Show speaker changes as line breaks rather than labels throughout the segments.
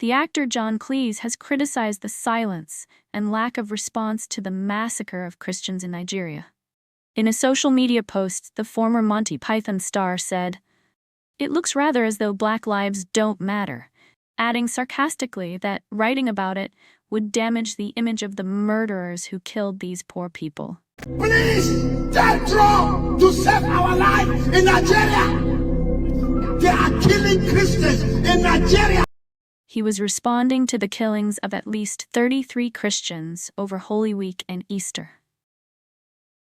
The actor John Cleese has criticized the silence and lack of response to the massacre of Christians in Nigeria. In a social media post, the former Monty Python star said, "It looks rather as though black lives don't matter," adding sarcastically that writing about it would damage the image of the murderers who killed these poor people.
Please tell Trump to save our life in Nigeria. They are killing Christians in Nigeria.
He was responding to the killings of at least 33 Christians over Holy Week and Easter.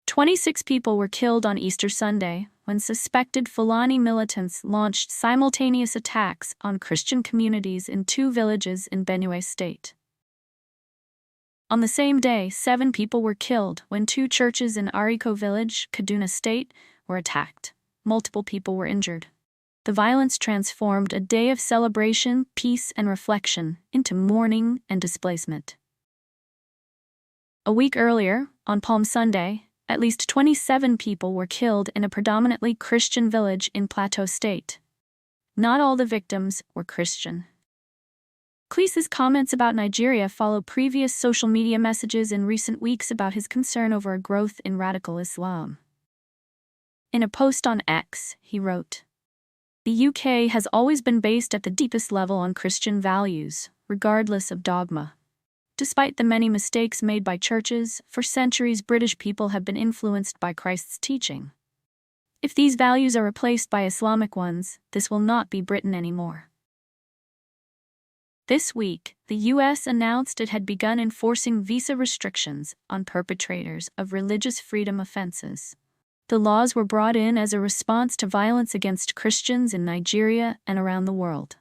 26 people were killed on Easter Sunday when suspected Fulani militants launched simultaneous attacks on Christian communities in 2 villages in Benue State. On the same day, 7 people were killed when 2 churches in Ariko village, Kaduna State, were attacked. Multiple people were injured. The violence transformed a day of celebration, peace, and reflection into mourning and displacement. A week earlier, on Palm Sunday, at least 27 people were killed in a predominantly Christian village in Plateau State. Not all the victims were Christian. Cleese's comments about Nigeria follow previous social media messages in recent weeks about his concern over a growth in radical Islam. In a post on X, he wrote, "The UK has always been based at the deepest level on Christian values, regardless of dogma. Despite the many mistakes made by churches, for centuries British people have been influenced by Christ's teaching. If these values are replaced by Islamic ones, this will not be Britain anymore." This week, the U.S. announced it had begun enforcing visa restrictions on perpetrators of religious freedom offenses. The laws were brought in as a response to violence against Christians in Nigeria and around the world.